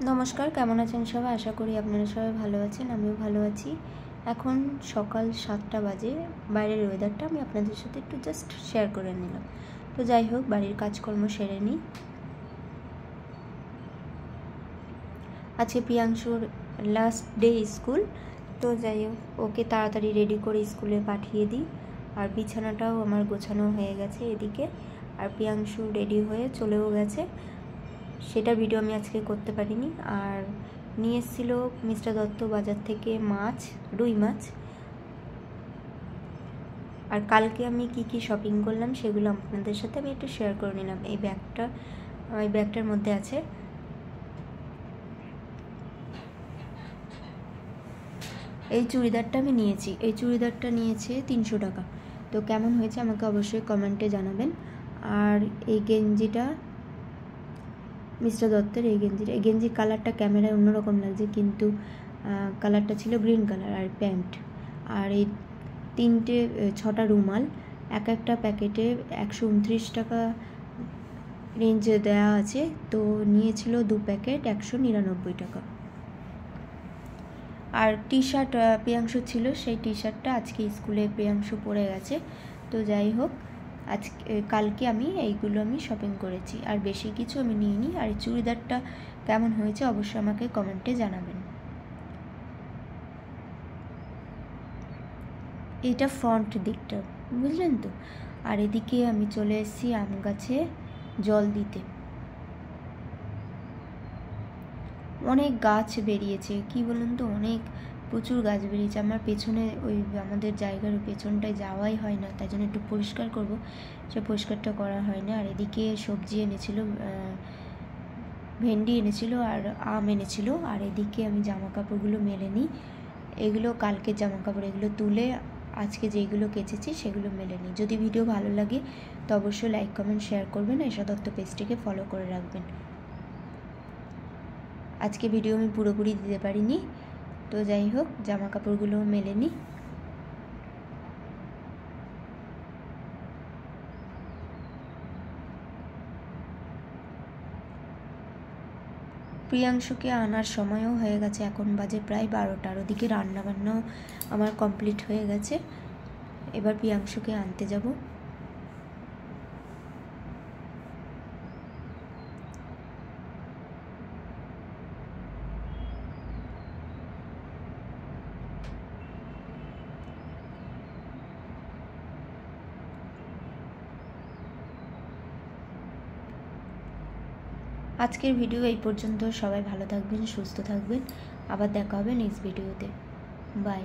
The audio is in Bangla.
नमस्कार केमन आছেন সবাই आशा करी আপনারা সবাই ভালো আছেন আমিও ভালো আছি। এখন সকাল 7টা বাজে। বাইরের ওয়েদারটা আমি আপনাদের সাথে একটু জাস্ট শেয়ার করে নিলাম। তো যাই হোক বাড়ির কাজকর্ম সেরে নিই। আজকে প্রিয়াংশুর লাস্ট ডে স্কুল, তো যাই হোক ওকে তাড়াতাড়ি রেডি করে স্কুলে পাঠিয়ে দিই। আর বিছানাটাও আমার গোছানো হয়ে গেছে এদিকে, আর প্রিয়াংশু রেডি হয়ে চলেও গেছে। সেটা ভিডিও আমি আজকে করতে পারিনি। আর নিয়ে এসেছিল মিস্টার দত্ত বাজার থেকে মাছ, রুই মাছ। আর কালকে আমি কি কি শপিং করলাম সেগুলো আপনাদের সাথে আমি একটু শেয়ার করে নিলাম। এই ব্যাগটার মধ্যে আছে। এই চুড়িদারটা আমি নিয়েছি, এই চুড়িদারটা নিয়েছে 300 টাকা। তো কেমন হয়েছে আমাকে অবশ্যই কমেন্টে জানাবেন। আর এই গেঞ্জিটা মিস্টার দত্তের, এই গেঞ্জির কালারটা ক্যামেরায় অন্যরকম লাগছে, কিন্তু কালারটা ছিল গ্রিন কালার। আর প্যান্ট, আর এই 6টা রুমাল, একটা প্যাকেটে 129 টাকা রেঞ্জে দেওয়া আছে। তো নিয়েছিল 2 প্যাকেট 199 টাকা। আর টি শার্ট প্রিয়াংশু ছিল, সেই টি শার্টটা আজকে স্কুলে প্রিয়াংশু পরে গেছে। তো যাই হোক কালকে আমি এইগুলো শপিং করেছি, আর বেশি কিছু আমি নিইনি। আর এই চুড়িদারটা কেমন হয়েছে অবশ্যই আমাকে কমেন্টে জানাবেন। এইটা ফ্রন্ট দিকটা, বুঝলেন তো। আর এদিকে আমি চলে এসেছি আম গাছে জল দিতে। অনেক গাছ বেরিয়েছে, কি বলুন তো, প্রচুর গাছ বেরিয়েছে। আমার পেছনে আমাদের জায়গার পেছনটায় যাওয়াই হয় না, তাই জন্য একটু পরিষ্কার করব, সে পরিষ্কারটা করা হয় না। আর এদিকে সবজি এনেছিল, ভেন্ডি এনেছিল আর আম এনেছিল। আর এদিকে আমি জামা কাপড়গুলো মেলে নিই। এগুলো কালকে জামা কাপড়, এগুলো তুলে আজকে যেগুলো কেচেছি সেগুলো মেলে নিই। যদি ভিডিও ভালো লাগে তো অবশ্যই লাইক কমেন্ট শেয়ার করবেন, ঈশা দত্ত পেজটিকে ফলো করে রাখবেন। আজকে ভিডিও আমি পুরোপুরি দিতে পারিনি, তো যাই হোক জামা কাপড়গুলো মেলে নিই। প্রিয়াংশুকে আনার সময়ও হয়ে গেছে, এখন বাজে প্রায় 12টার। ওদিকে রান্নাবান্নাও আমার কমপ্লিট হয়ে গেছে। এবার প্রিয়াংশুকে আনতে যাব। আজকের ভিডিও এই পর্যন্ত। সবাই ভালো থাকবেন, সুস্থ থাকবেন। আবার দেখা হবে নেক্সট ভিডিওতে। বাই।